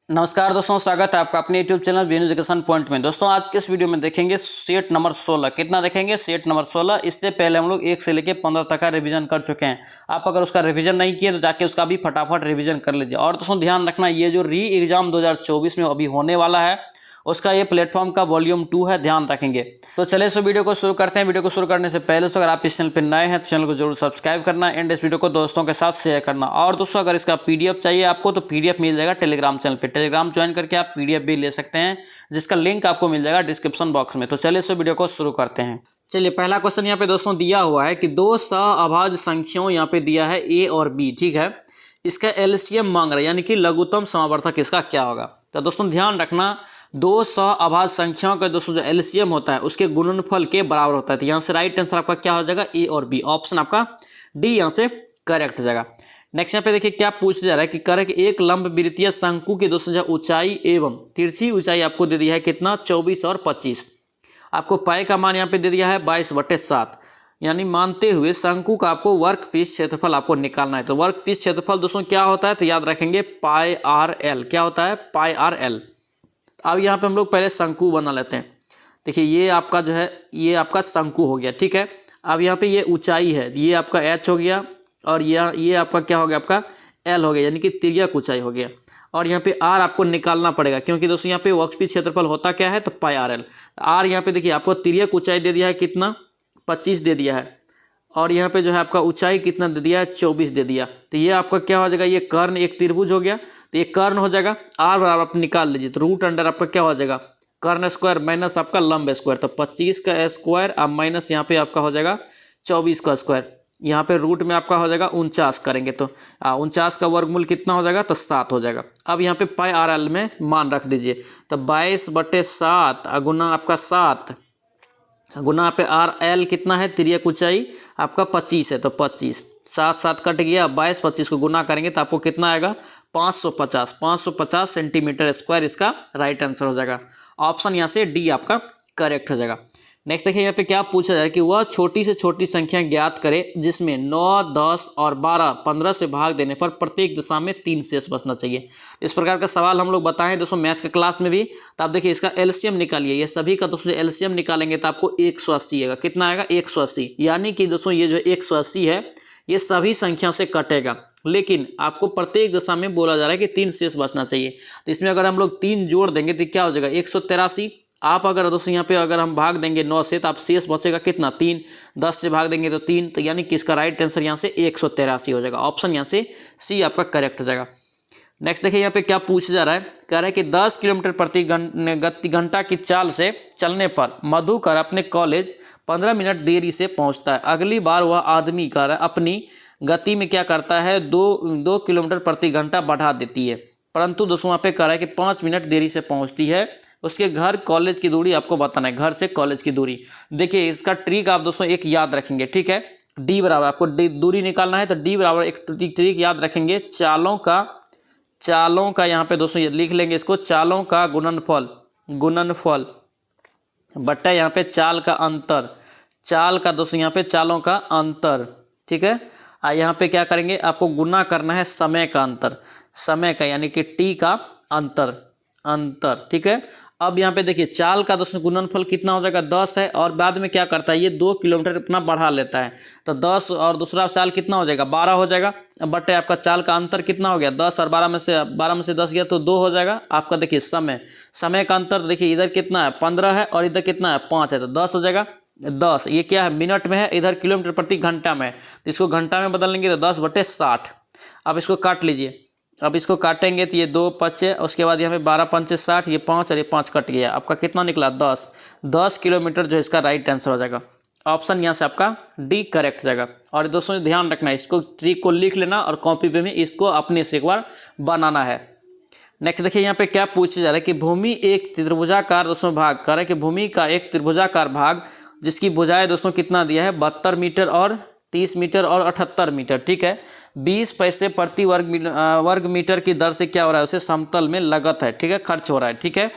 नमस्कार दोस्तों, स्वागत है आपका अपने YouTube channel Binu education point में। दोस्तों आज के इस वीडियो में देखेंगे सेट नंबर 16। कितना देखेंगे? Set number 16। इससे पहले हम लोग 1 से लेकर 15 तक का रिवीजन कर चुके हैं। आप अगर उसका रिवीजन नहीं किए तो जाके उसका भी फटाफट रिवीजन कर लीजिए। और दोस्तों ध्यान रखना, ये जो री एग्जाम 2024 में अभी होने वाला है उसका ये प्लेटफॉर्म का वॉल्यूम 2 है, ध्यान रखेंगे। तो चलिए इस वीडियो को शुरू करते हैं। वीडियो को शुरू करने से पहले अगर आप इस चैनल पर नए हैं तो चैनल को जरूर सब्सक्राइब करना एंड इस वीडियो को दोस्तों के साथ शेयर करना। और दोस्तों अगर इसका पीडीएफ चाहिए आपको तो पीडीएफ मिल जाएगा टेलीग्राम चैनल पे। टेलीग्राम ज्वाइन करके आप पीडीएफ भी ले सकते हैं, जिसका लिंक आपको मिल जाएगा डिस्क्रिप्शन बॉक्स में। तो चलिए इस वीडियो को शुरू करते हैं। चलिए पहला क्वेश्चन यहाँ पे दोस्तों दिया हुआ है कि दो सहअभाज्य संख्याओं यहाँ पे दिया है ए और बी, ठीक है। इसका एलसीएम मांग रहा है, यानी कि लघुत्तम समावर्तक इसका क्या होगा। तो दोस्तों ध्यान रखना, दो सहअभाज्य संख्याओं का दोस्तों जो एलसीएम होता है उसके गुणनफल के बराबर होता है। तो यहाँ से राइट आंसर आपका क्या हो जाएगा? ए और बी। ऑप्शन आपका डी यहाँ से करेक्ट हो जाएगा। नेक्स्ट यहाँ पे देखिए क्या पूछा जा रहा है कि करे कि एक लंबवृत्तीय शंकु की दोस्तों जो ऊंचाई एवं तिरछी ऊंचाई आपको दे दिया है कितना? 24 और 25। आपको पाई का मान यहाँ पे दे दिया है 22/7, यानी मानते हुए शंकु का आपको वर्क पीस क्षेत्रफल आपको निकालना है। तो वर्क पीस क्षेत्रफल दोस्तों क्या होता है? तो याद रखेंगे पाई आर एल। क्या होता है? पाई आर एल। अब यहाँ पे हम लोग पहले शंकु बना लेते हैं। देखिए ये आपका जो है ये आपका शंकु हो गया, ठीक है। अब यहाँ पे ये ऊंचाई है, ये आपका एच हो गया और ये आपका क्या हो गया? आपका एल हो गया, यानी कि तिर्यक ऊंचाई हो गया। और यहाँ पे आर आपको निकालना पड़ेगा, क्योंकि दोस्तों यहाँ पे वर्कपीस क्षेत्रफल होता क्या है? तो पाई आर एल। आर यहाँ पे देखिए आपको तिर्यक ऊंचाई दे दिया है कितना? 25 दे दिया है। और यहाँ पे जो है आपका ऊंचाई कितना दे दिया है? 24 दे दिया। तो ये आपका क्या हो जाएगा? ये कर्ण एक त्रिभुज हो गया, तो ये कर्ण हो जाएगा। आर बराबर आप निकाल लीजिए, तो रूट अंडर आपका क्या हो जाएगा? कर्ण स्क्वायर माइनस आपका लंब स्क्वायर। तो 25 का स्क्वायर अब माइनस यहाँ पे आपका हो जाएगा 24 का स्क्वायर। यहाँ पे रूट में आपका हो जाएगा 49 करेंगे तो 49 का वर्गमूल कितना हो जाएगा? तो 7 हो जाएगा। अब यहाँ पे पाई आर एल में मान रख दीजिए, तो 22/7 गुना आपका 7 गुना पे आर एल कितना है? तिर्यक ऊंचाई आपका 25 है, तो 25 7 कट गया। 22 25 को गुना करेंगे तो आपको कितना आएगा? 550 सेंटीमीटर स्क्वायर इसका राइट आंसर हो जाएगा। ऑप्शन यहाँ से डी आपका करेक्ट हो जाएगा। नेक्स्ट देखिए यहाँ पे क्या पूछा जाए कि वह छोटी से छोटी संख्या ज्ञात करे जिसमें 9, 10 और 12 15 से भाग देने पर प्रत्येक दिशा में 3 शेष बचना चाहिए। इस प्रकार का सवाल हम लोग बताएं दोस्तों मैथ के क्लास में भी। तो आप देखिए इसका एलसीएम निकालिए, ये सभी का दोस्तों एलसीएम निकालेंगे तो आपको 180 आएगा। कितना आएगा? 180। यानी कि दोस्तों ये जो 180 है ये सभी संख्या से कटेगा, लेकिन आपको प्रत्येक दिशा में बोला जा रहा है कि 3 शेष बचना चाहिए। तो इसमें अगर हम लोग 3 जोड़ देंगे तो क्या हो जाएगा? 183। आप अगर दोस्तों यहाँ पे अगर हम भाग देंगे 9 से तो आप शेष बचेगा कितना? 3। 10 से भाग देंगे तो 3, तो यानी कि इसका राइट आंसर यहाँ से 183 हो जाएगा। ऑप्शन यहाँ से सी आपका करेक्ट हो जाएगा। नेक्स्ट देखिए यहाँ पे क्या पूछा जा रहा है, कह रहा है कि 10 किलोमीटर प्रति घंटा की चाल से चलने पर मधुकर अपने कॉलेज 15 मिनट देरी से पहुँचता है। अगली बार वह आदमी कर अपनी गति में क्या करता है? 2 किलोमीटर प्रति घंटा बढ़ा देती है, परंतु दोस्तों वहाँ पे कह रहा है कि 5 मिनट देरी से पहुँचती है। उसके घर कॉलेज की दूरी आपको बताना है, घर से कॉलेज की दूरी। देखिए इसका ट्रिक आप दोस्तों एक याद रखेंगे, ठीक है। डी बराबर आपको दूरी निकालना है, तो डी बराबर एक ट्रिक याद रखेंगे, चालों का यहाँ पे दोस्तों ये लिख लेंगे इसको, चालों का गुणनफल बट्टा यहाँ पे चाल का अंतर। चाल का दोस्तों यहाँ पे चालों का अंतर, ठीक है। यहाँ पे क्या करेंगे? आपको गुना करना है समय का अंतर, समय का यानी कि टी का अंतर, ठीक है। अब यहाँ पे देखिए चाल का दोस्तों गुणनफल कितना हो जाएगा? 10 है, और बाद में क्या करता है? ये 2 किलोमीटर इतना बढ़ा लेता है, तो 10 और दूसरा चाल कितना हो जाएगा? 12 हो जाएगा। बट आपका चाल का अंतर कितना हो गया? 10 और 12 में से 10 गया तो 2 हो जाएगा आपका। देखिए समय का अंतर देखिए इधर कितना है? 15 है और इधर कितना है? 5 है, तो 10 हो जाएगा। 10 ये क्या है? मिनट में है, इधर किलोमीटर प्रति घंटा में, तो इसको घंटा में बदल लेंगे तो 10/60। अब इसको काट लीजिए, अब इसको काटेंगे तो ये 2 5, उसके बाद यहाँ पे 12 5 60, ये 5 और ये 5 कट गया। आपका कितना निकला? 10 किलोमीटर जो इसका राइट आंसर हो जाएगा। ऑप्शन यहाँ से आपका डी करेक्ट हो जाएगा। और दोस्तों ध्यान रखना, इसको ट्रिक को लिख लेना और कॉपी पे में इसको अपने से एक बार बनाना है। नेक्स्ट देखिए यहाँ पे क्या पूछा जा रहा है कि भूमि एक त्रिभुजाकार दोस्तों भाग कर रहा है कि भूमि का एक त्रिभुजाकार भाग जिसकी भुजाएं दोस्तों कितना दिया है? 72 मीटर और 30 मीटर और 78 मीटर, ठीक है। 20 पैसे प्रति वर्ग मीटर की दर से क्या हो रहा है? उसे समतल में लागत है, ठीक है, खर्च हो रहा है, ठीक है।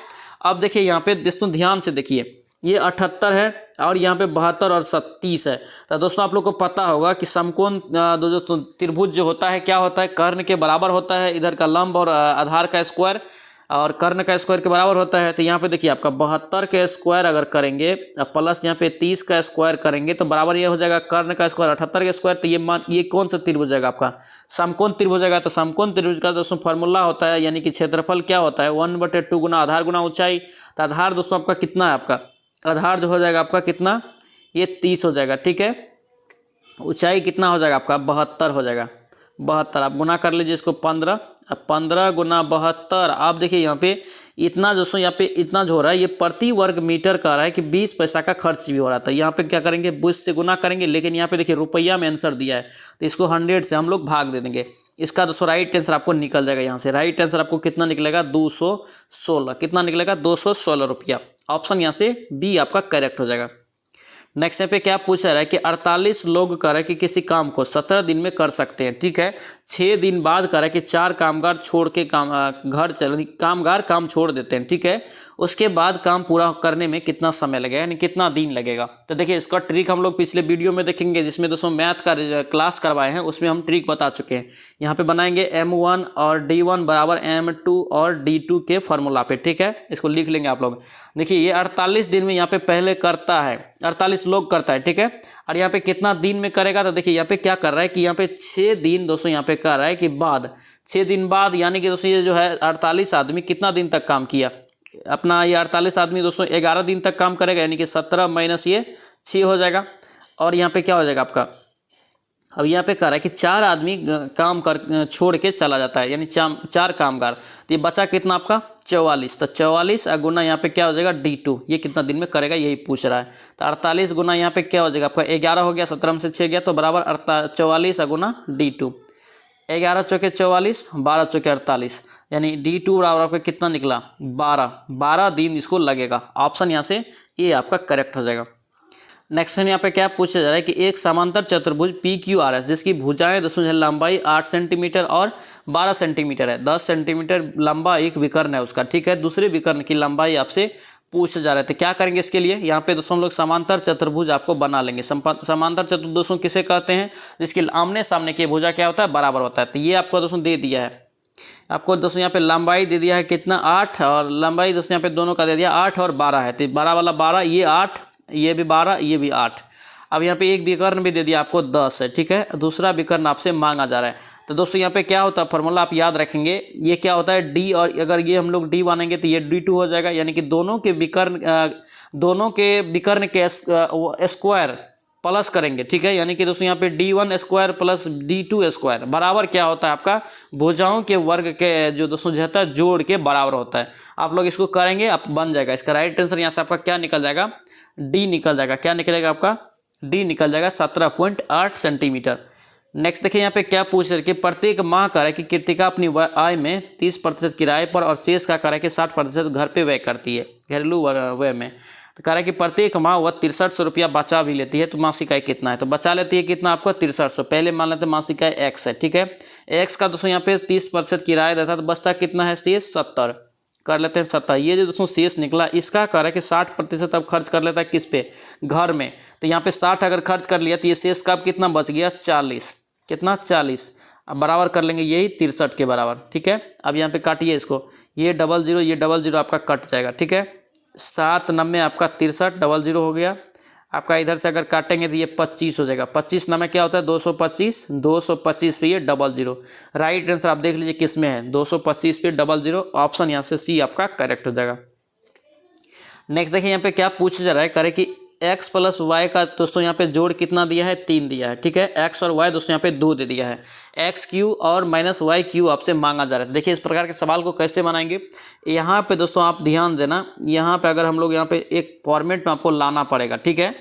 अब देखिए यहाँ पे दोस्तों ध्यान से देखिए, ये 78 है और यहाँ पे 72 और 30 है। तो दोस्तों आप लोग को पता होगा कि समकोण दोस्तों त्रिभुज जो होता है क्या होता है? कर्ण के बराबर होता है, इधर का लंब और आधार का स्क्वायर। और कर्ण का स्क्वायर के बराबर होता है। तो यहाँ पे देखिए आपका 72 का स्क्वायर अगर करेंगे प्लस यहाँ पे 30 का स्क्वायर करेंगे तो बराबर ये हो जाएगा कर्ण का स्क्वायर 78 का स्क्वायर। तो ये कौन सा त्रिभुज जाएगा आपका, समकोण त्रिभुज जाएगा। तो समकोण त्रिभुज का दोस्तों फॉर्मूला होता है, यानी कि क्षेत्रफल क्या होता है 1/2 गुना आधार गुना ऊंचाई। तो आधार दोस्तों आपका कितना है, आपका आधार जो हो जाएगा आपका कितना, ये 30 हो जाएगा, ठीक है। ऊंचाई कितना हो जाएगा आपका 72 हो जाएगा, 72 आप गुना कर लीजिए इसको 15, अब 15 गुना 72। आप देखिए यहाँ पे इतना दोस्तों, यहाँ पे इतना जो हो रहा है ये प्रति वर्ग मीटर का रहा है कि 20 पैसा का खर्च भी हो रहा था। यहाँ पे क्या करेंगे 20 से गुना करेंगे, लेकिन यहाँ पे देखिए रुपया में आंसर दिया है तो इसको 100 से हम लोग भाग दे देंगे। इसका दोस्तों राइट आंसर आपको निकल जाएगा। यहाँ से राइट आंसर आपको कितना निकलेगा 216, कितना निकलेगा 216 रुपया। ऑप्शन यहाँ से बी आपका करेक्ट हो जाएगा। नेक्स्ट यहाँ पे क्या पूछा रहा है कि 48 लोग करे कि किसी काम को 17 दिन में कर सकते हैं, ठीक है। 6 दिन बाद करे कि 4 कामगार छोड़ के कामगार काम छोड़ देते हैं, ठीक है। उसके बाद काम पूरा करने में कितना समय लगेगा, यानी कितना दिन लगेगा। तो देखिए इसका ट्रिक हम लोग पिछले वीडियो में देखेंगे, जिसमें दोस्तों मैथ का क्लास करवाए हैं, उसमें हम ट्रिक बता चुके हैं। यहाँ पे बनाएंगे M1 और D1 बराबर M2 और D2 के फॉर्मूला पे, ठीक है। इसको लिख लेंगे आप लोग। देखिए ये 48 दिन में यहाँ पे पहले करता है, 48 लोग करता है, ठीक है। और यहाँ पे कितना दिन में करेगा, तो देखिए यहाँ पे क्या कर रहा है कि यहाँ पे 6 दिन दोस्तों यहाँ पे कर रहा है कि बाद 6 दिन बाद, यानी कि दोस्तों ये जो है 48 आदमी कितना दिन तक काम किया अपना, ये 48 आदमी दोस्तों 11 दिन तक काम करेगा, यानी कि 17 माइनस ये 6 हो जाएगा। और यहाँ पे क्या हो जाएगा आपका, अब यहाँ पे कह रहा है कि 4 आदमी काम कर छोड़ के चला जाता है, यानी 4 कामगार। तो ये बचा कितना आपका 44। तो 44 गुना यहाँ पे क्या हो जाएगा D2, ये कितना दिन में करेगा यही पूछ रहा है। तो 48 गुना यहाँ पे क्या हो जाएगा आपका 11 हो गया, 17 में से 6 गया तो बराबर 44 गुना D2। 11 चौके 44, 12 चौके 48, यानी D2 बराबर आपका कितना निकला 12 दिन इसको लगेगा। ऑप्शन यहाँ से ये आपका करेक्ट हो जाएगा। नेक्स्ट यहाँ पे क्या पूछा जा रहा है कि एक समांतर चतुर्भुज PQRS जिसकी भुजाएं दोस्तों लंबाई 8 सेंटीमीटर और 12 सेंटीमीटर है, 10 सेंटीमीटर लंबा एक विकर्ण है उसका, ठीक है। दूसरे विकर्ण की लंबाई आपसे पूछे जा रहे थे। क्या करेंगे इसके लिए, यहाँ पे दोस्तों हम लोग समांतर चतुर्भुज आपको बना लेंगे। समांतर चतुर्भुज दोस्तों किसे कहते हैं, जिसकी आमने सामने की भुजा क्या होता है बराबर होता है। तो ये आपको दोस्तों दे दिया है, आपको दोस्तों यहाँ पे लंबाई दे दिया है कितना 8, और लंबाई दोस्तों यहाँ पे दोनों का दे दिया 8 और 12 है। तो 12 वाला 12, ये 8, ये भी 12, ये भी 8। अब यहाँ पे एक विकर्ण भी दे दिया आपको 10 है, ठीक है। दूसरा विकर्ण आपसे मांगा जा रहा है। तो दोस्तों यहाँ पे क्या होता है फॉर्मूला आप याद रखेंगे, ये क्या होता है D, और अगर ये हम लोग D मानेंगे तो ये D2 हो जाएगा, यानी कि दोनों के विकर्ण के स्क्वायर प्लस करेंगे, ठीक है। यानी कि दोस्तों यहाँ पे D1 square plus D2 square बराबर क्या होता है आपका भुजाओं के वर्ग के जो दोस्तों जो होता है जोड़ के बराबर होता है। आप लोग इसको करेंगे आप बन जाएगा। इसका राइट आंसर यहाँ से आपका क्या निकल जाएगा D निकल जाएगा। क्या निकलेगा आपका D निकल जाएगा 17.8 सेंटीमीटर। नेक्स्ट देखिए यहाँ पे क्या पूछ रहे कि प्रत्येक माह करे कि कृतिका अपनी आय में 30% किराए पर और शेष का करे कि 60% घर पे व्यय करती है, घरेलू व्यय में। तो कह रहा है कि प्रत्येक माह वह 6300 रुपया बचा भी लेती है। तो मासिक आय कितना है, तो बचा लेती है कितना आपका 6300। पहले मान लेते हैं मासिक आय x है, ठीक है। x का दोस्तों यहाँ पे 30% किराया देता है, तो बचता कितना है शेष 70, कर लेते हैं 70। ये जो दोस्तों शेष निकला इसका कह रहा है कि 60% अब खर्च कर लेता है किस पे, घर में। तो यहाँ पे 60 अगर खर्च कर लिया तो ये शेष का कितना बच गया 40, कितना 40। अब बराबर कर लेंगे यही 63 के बराबर, ठीक है। अब यहाँ पे काटिए इसको, ये 00 ये 00 आपका कट जाएगा, ठीक है। 7 9 आपका 63 00 हो गया आपका। इधर से अगर काटेंगे तो ये 25 हो जाएगा। 25 9 क्या होता है 225, 225 पे ये 00। राइट आंसर आप देख लीजिए किस में है 225 पे 00। ऑप्शन यहाँ से सी आपका करेक्ट हो जाएगा। नेक्स्ट देखिए यहाँ पे क्या पूछा जा रहा है, करे कि x प्लस वाई का दोस्तों यहाँ पे जोड़ कितना दिया है 3 दिया है, ठीक है। x और y दोस्तों यहाँ पे 2 दे दिया है। एक्स क्यू और माइनस वाई क्यू आपसे मांगा जा रहा है। देखिए इस प्रकार के सवाल को कैसे बनाएंगे, यहाँ पे दोस्तों आप ध्यान देना। यहाँ पे अगर हम लोग यहाँ पे एक फॉर्मेट में आपको लाना पड़ेगा, ठीक है।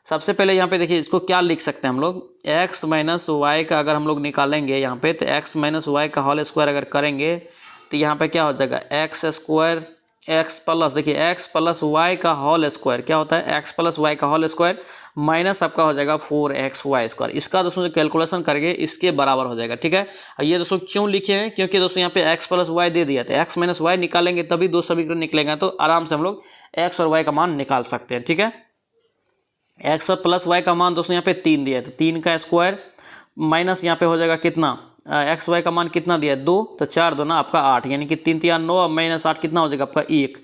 सबसे पहले यहाँ पे देखिए इसको क्या लिख सकते हैं हम लोग, x माइनस वाई का अगर हम लोग निकालेंगे यहाँ पे, तो x माइनस वाई का होल स्क्वायर अगर करेंगे तो यहाँ पे क्या हो जाएगा एक्स स्क्वायर एक्स प्लस, देखिए एक्स प्लस वाई का होल स्क्वायर क्या होता है एक्स प्लस वाई का होल स्क्वायर माइनस आपका हो जाएगा 4xy स्क्वायर। इसका दोस्तों जो कैलकुलेशन करेंगे इसके बराबर हो जाएगा, ठीक है। ये दोस्तों क्यों लिखे हैं, क्योंकि दोस्तों यहाँ पे x प्लस वाई दे दिया था, x माइनस वाई निकालेंगे तभी दो समीकरण निकलेगा, तो आराम से हम लोग x और y का मान निकाल सकते हैं, ठीक है। x और प्लस वाई का मान दोस्तों यहाँ पे 3 दिया है, तो 3 का स्क्वायर माइनस यहाँ पे हो जाएगा कितना एक्स वाई का मान कितना दिया है 2, तो 4 2 आपका 8, यानी कि 3 3 9 माइनस 8 कितना हो जाएगा आपका 1।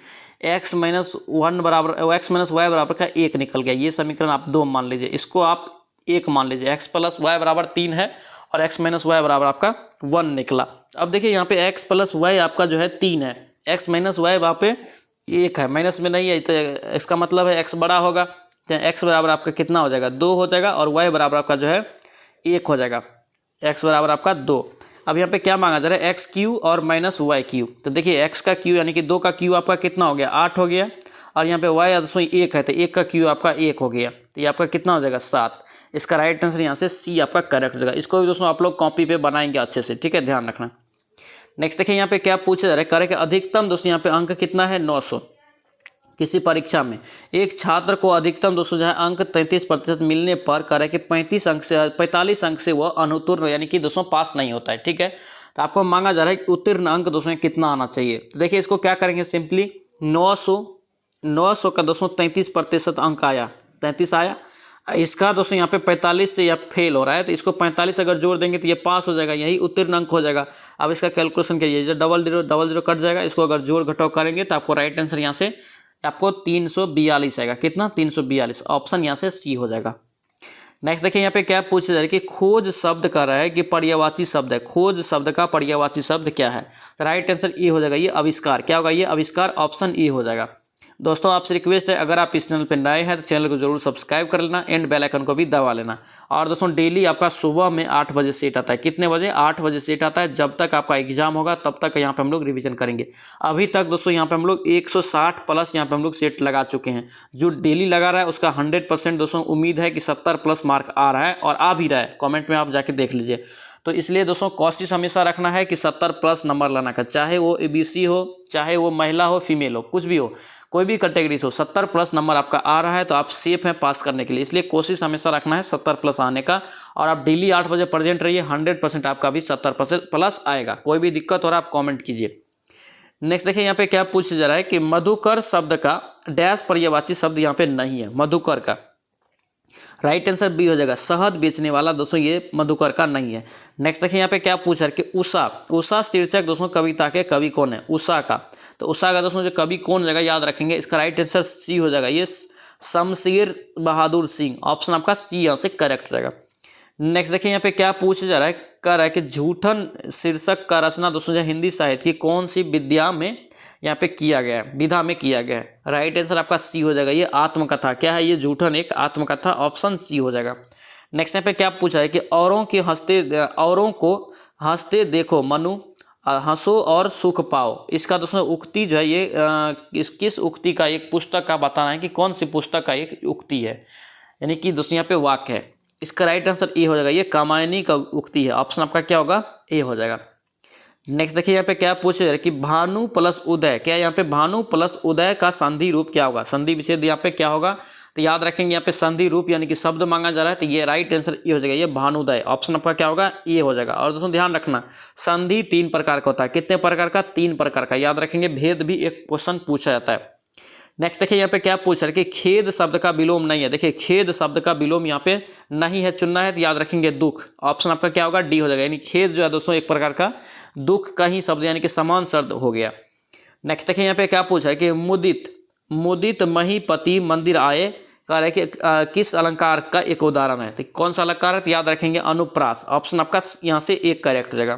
एक्स माइनस वन बराबर एक्स माइनस वाई बराबर का 1 निकल गया। ये समीकरण आप 2 मान लीजिए, इसको आप 1 मान लीजिए। एक्स प्लस वाई बराबर 3 है और एक्स माइनस वाई बराबर आपका 1 निकला। अब देखिए यहाँ पे एक्स प्लस वाई आपका जो है 3 है, एक्स माइनस वाई वहाँ पे 1 है, माइनस में नहीं है, तो इसका मतलब है एक्स बड़ा होगा, तो एक्स बराबर आपका कितना हो जाएगा 2 हो जाएगा और वाई बराबर आपका जो है 1 हो जाएगा। एक्स बराबर आपका 2। अब यहाँ पे क्या मांगा जा रहा है एक्स क्यू और माइनस वाई क्यू। तो देखिए एक्स का क्यू यानी कि 2 का क्यू आपका कितना हो गया 8 हो गया, और यहाँ पे वाई 1 है तो 1 का क्यू आपका 1 हो गया, तो ये आपका कितना हो जाएगा 7। इसका राइट आंसर यहाँ से सी आपका करेक्ट हो जाएगा। इसको भी दोस्तों आप लोग कॉपी पे बनाएंगे अच्छे से, ठीक है, ध्यान रखना। नेक्स्ट देखिए यहाँ पे क्या पूछा जा रहा है, करे कि अधिकतम दोस्तों यहाँ पे अंक कितना है 900। किसी परीक्षा में एक छात्र को अधिकतम दोस्तों जो है अंक 33% मिलने पर करे कि 45 अंक से वह अनुत्तीर्ण यानी कि दोस्तों पास नहीं होता है, ठीक है। तो आपको मांगा जा रहा है कि उत्तीर्ण अंक दोस्तों कितना आना चाहिए। तो देखिए इसको क्या करेंगे, सिंपली 900 का दोस्तों 33% अंक आया, 33 आया। इसका दोस्तों यहाँ पे 45 से यह फेल हो रहा है, तो इसको 45 अगर जोड़ देंगे तो ये पास हो जाएगा, यही उत्तीर्ण अंक हो जाएगा। अब इसका कैलकुलेशन करिए, जो डबल जीरो कट जाएगा, इसको अगर जोड़ घटाव करेंगे तो आपको राइट आंसर यहाँ से आपको 342 आएगा। कितना 342, ऑप्शन यहाँ से सी हो जाएगा। नेक्स्ट देखिए यहाँ पे क्या पूछा जा रहा है कि खोज शब्द का रहा है कि पर्यायवाची शब्द है, खोज शब्द का पर्यायवाची शब्द क्या है। तो राइट आंसर ए हो जाएगा, ये आविष्कार। क्या होगा ये आविष्कार, ऑप्शन ए हो जाएगा। दोस्तों आपसे रिक्वेस्ट है, अगर आप इस चैनल पर नए हैं तो चैनल को जरूर सब्सक्राइब कर लेना, एंड बेल आइकन को भी दबा लेना। और दोस्तों डेली आपका सुबह में 8 बजे सेट आता है, कितने बजे 8 बजे सेट आता है। जब तक आपका एग्जाम होगा तब तक यहाँ पे हम लोग रिवीजन करेंगे। अभी तक दोस्तों यहाँ पे हम लोग 160 प्लस यहाँ पे हम लोग सेट लगा चुके हैं। जो डेली लगा रहा है उसका 100% दोस्तों उम्मीद है कि 70 प्लस मार्क आ रहा है, और आ भी रहा है, कॉमेंट में आप जाके देख लीजिए। तो इसलिए दोस्तों कोशिश हमेशा रखना है कि 70 प्लस नंबर लाना का, चाहे वो ABC हो, चाहे वो महिला हो, फीमेल हो, कुछ भी हो, कोई भी कैटेगरी हो, 70 प्लस नंबर आपका आ रहा है तो आप सेफ हैं पास करने के लिए। इसलिए कोशिश हमेशा रखना है 70 प्लस आने का, और आप डेली 8 बजे प्रेजेंट रहिए, 100% आपका भी 70% प्लस आएगा। कोई भी दिक्कत हो रहा है आप कॉमेंट कीजिए। नेक्स्ट देखिए यहाँ पे क्या पूछा जा रहा है कि मधुकर शब्द का डैश पर्यायवाची शब्द यहाँ पे नहीं है, मधुकर का। राइट आंसर बी हो जाएगा, शहद बेचने वाला दोस्तों ये मधुकर का नहीं है। नेक्स्ट देखिए यहाँ पे क्या पूछा है कि उषा शीर्षक दोस्तों कविता के कवि कौन है, उषा का। तो उषा का दोस्तों जो कवि कौन जाएगा याद रखेंगे, इसका राइट आंसर सी हो जाएगा, ये शमशेर बहादुर सिंह, ऑप्शन आपका सी यहाँ से करेक्ट जाएगा। नेक्स्ट देखिए यहाँ पे क्या पूछा जा रहा है, कह रहा है कि झूठन शीर्षक का रचना दोस्तों जो हिंदी साहित्य की कौन सी विद्या में यहाँ पे किया गया है, विधा में किया गया है। राइट आंसर आपका सी हो जाएगा, ये आत्मकथा। क्या है ये, झूठन एक आत्मकथा, ऑप्शन सी हो जाएगा। नेक्स्ट यहाँ पे क्या पूछा है कि औरों को हंसते देखो मनु, हंसो और सुख पाओ। इसका दोस्तों उक्ति जो है ये किस उक्ति का, एक पुस्तक का बताना है कि कौन सी पुस्तक का एक उक्ति है, यानी कि दोस्तों यहाँ पे वाक्य है। इसका राइट आंसर ए हो जाएगा, ये कामायनी का उक्ति है, ऑप्शन आपका क्या होगा ए हो जाएगा। नेक्स्ट देखिए यहाँ पे क्या पूछा जा रहा है कि भानु प्लस उदय, क्या यहाँ पे भानु प्लस उदय का संधि रूप क्या होगा, संधि विच्छेद यहाँ पे क्या होगा। तो याद रखेंगे यहाँ पे संधि रूप यानी कि शब्द मांगा जा रहा है, तो ये राइट आंसर ये हो जाएगा, ये भानुदय, ऑप्शन आपका क्या होगा ये हो जाएगा। और दोस्तों ध्यान रखना संधि 3 प्रकार का होता है, कितने प्रकार का, 3 प्रकार का, याद रखेंगे। भेद भी एक क्वेश्चन पूछा जाता है। नेक्स्ट देखिए यहाँ पे क्या पूछ रहा है कि खेद शब्द का विलोम नहीं है। देखिए खेद शब्द का विलोम यहाँ पे नहीं है, चुनना है तो याद रखेंगे दुख, ऑप्शन आपका क्या होगा डी हो जाएगा। यानी खेद जो है दोस्तों एक प्रकार का दुख का ही शब्द यानी कि समान शब्द हो गया। नेक्स्ट देखिए यहाँ पे क्या पूछा है कि मुदित महीपति मंदिर आए, कह रहा है कि किस अलंकार का एक उदाहरण है। तो कौन सा अलंकार है, तो याद रखेंगे अनुप्रास, ऑप्शन आपका यहाँ से एक करेक्ट हो जाएगा।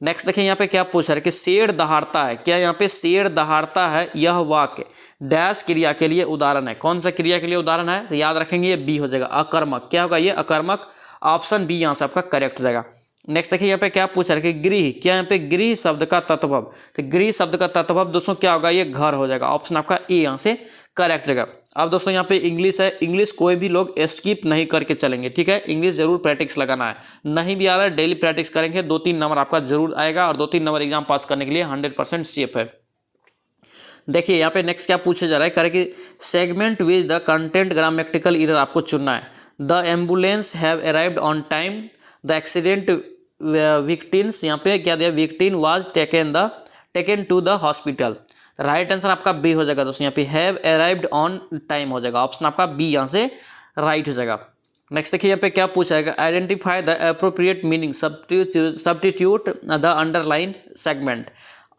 नेक्स्ट देखिए यहाँ पे क्या पूछा है कि शेर दहाड़ता है, क्या यहाँ पे शेर दहाड़ता है यह वाक्य डैश क्रिया के लिए उदाहरण है, कौन सा क्रिया के लिए उदाहरण है, तो याद रखेंगे ये बी हो जाएगा अकर्मक। क्या होगा ये अकर्मक, ऑप्शन बी यहाँ से आपका करेक्ट हो जाएगा। नेक्स्ट देखिए यहाँ पे क्या पूछा है कि गृह, क्या यहाँ पे गृह शब्द का तत्वभ, तो गृह शब्द का तत्वभ दोस्तों क्या होगा ये घर हो जाएगा, ऑप्शन आपका ए यहाँ से करेक्ट जगह। अब दोस्तों यहाँ पे इंग्लिश है, इंग्लिश कोई भी लोग स्किप नहीं करके चलेंगे, ठीक है। इंग्लिश जरूर प्रैक्टिस लगाना है, नहीं भी आ रहा है डेली प्रैक्टिस करेंगे, 2-3 नंबर आपका जरूर आएगा, और 2-3 नंबर एग्जाम पास करने के लिए 100% सेफ है। देखिए यहाँ पे नेक्स्ट क्या पूछा जा रहा है, करे कि segment which the content grammatical error आपको चुनना है। The ambulance have arrived on time, the accident victims, यहाँ पे क्या दिया, victim was taken to the hospital. Right answer आपका बी हो जाएगा दोस्तों, यहाँ पे हैव अराइव्ड ऑन टाइम हो जाएगा, ऑप्शन आपका बी यहाँ से राइट हो जाएगा। नेक्स्ट देखिए यहाँ पे क्या पूछा है, identify the appropriate meaning substitute the underline segment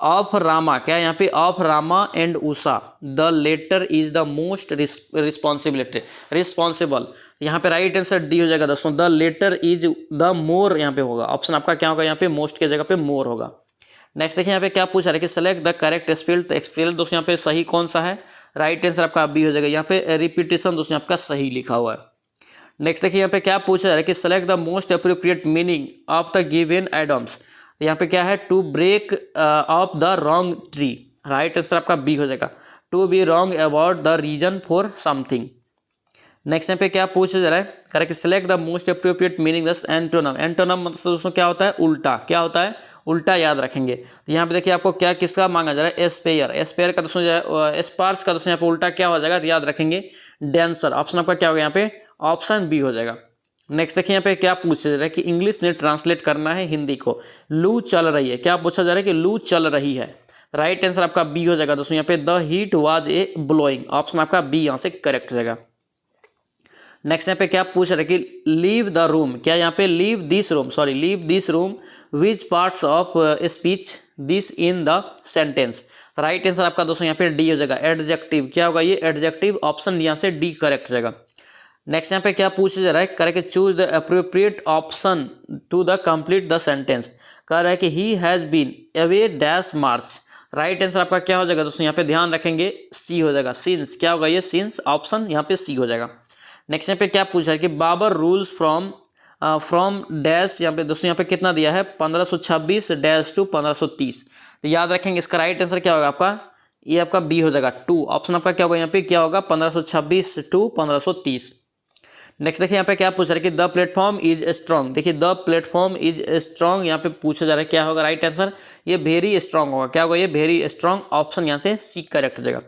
of Rama. क्या यहाँ पे of Rama and Usha the latter is the most responsible. यहाँ पे राइट आंसर डी हो जाएगा दोस्तों, the latter is the more यहाँ पे होगा। ऑप्शन आपका क्या होगा, यहाँ पे मोस्ट के जगह पे मोर होगा। नेक्स्ट देखिए यहाँ पे क्या पूछा है कि सेलेक्ट द करेक्ट स्पेल। तो एक्सपेल दोस्तों यहाँ पे सही कौन सा है, राइट आंसर आपका बी हो जाएगा। यहाँ पे रिपीटेशन दोस्तों आपका सही लिखा हुआ है। नेक्स्ट देखिए यहाँ पे क्या पूछा जा रहा है कि select the most appropriate meaning of the given idioms. तो यहाँ पे क्या है, to break off the wrong tree. Right answer आपका बी हो जाएगा, to be wrong about the reason for something. Next यहाँ पे क्या पूछा जा रहा है, करें कि select the most appropriate meaning दस एंटोनम। एंटोनम मतलब दोस्तों क्या होता है, उल्टा। क्या होता है, उल्टा याद रखेंगे। तो यहाँ पे देखिए आपको क्या किसका मांगा जा रहा है, एस्पेयर। एस्पेयर का दोस्तों एस्पार्स का दोस्तों यहाँ पे उल्टा क्या हो जाएगा, तो याद रखेंगे डेंसर। ऑप्शन आपका क्या होगा यहाँ पे, ऑप्शन बी हो जाएगा। नेक्स्ट देखिए यहाँ पे क्या पूछा जा रहा है कि इंग्लिश में ट्रांसलेट करना है हिंदी को, लू चल रही है। क्या पूछा जा रहा है कि लू चल रही है। राइट आंसर आपका बी हो जाएगा दोस्तों, यहाँ पे the heat was a blowing. Option आपका बी यहाँ से करेक्ट हो जाएगा। नेक्स्ट यहाँ पे क्या पूछ रहे कि लीव द रूम। क्या यहाँ पे leave this room, sorry leave this room which parts of speech this in the sentence. Right answer आपका दोस्तों यहाँ पे डी हो जाएगा, एडजेक्टिव। क्या होगा ये, एडजेक्टिव। ऑप्शन यहाँ से डी करेक्ट हो जाएगा। नेक्स्ट यहाँ पे क्या पूछा जा रहा है, correct choose the appropriate option to the complete the sentence. कह रहा है कि he has been away dash March. Right answer आपका क्या हो जाएगा दोस्तों, यहाँ पे ध्यान रखेंगे सी हो जाएगा, सिंस। क्या होगा ये, सिंस। ऑप्शन यहाँ पे सी हो जाएगा। नेक्स्ट यहाँ पे क्या पूछा है कि बाबर रूल्स फ्रॉम डैश। यहाँ पे दोस्तों यहाँ पे कितना दिया है, 1526 डैश टू 1530। तो याद रखेंगे इसका राइट आंसर क्या होगा आपका, ये आपका बी हो जाएगा, 2। ऑप्शन आपका क्या होगा यहाँ पे, क्या होगा 1526 टू 1530। नेक्स्ट देखिए यहाँ पे क्या पूछ रहा है कि द प्लेटफॉर्म इज स्ट्रॉन्ग। देखिए द प्लेटफॉर्म इज स्ट्रॉन्ग यहाँ पे पूछा जा रहा है, क्या होगा राइट आंसर, ये वेरी स्ट्रॉन्ग होगा। क्या होगा ये, वेरी स्ट्रॉन्ग। ऑप्शन यहाँ से सी करेक्ट हो जाएगा।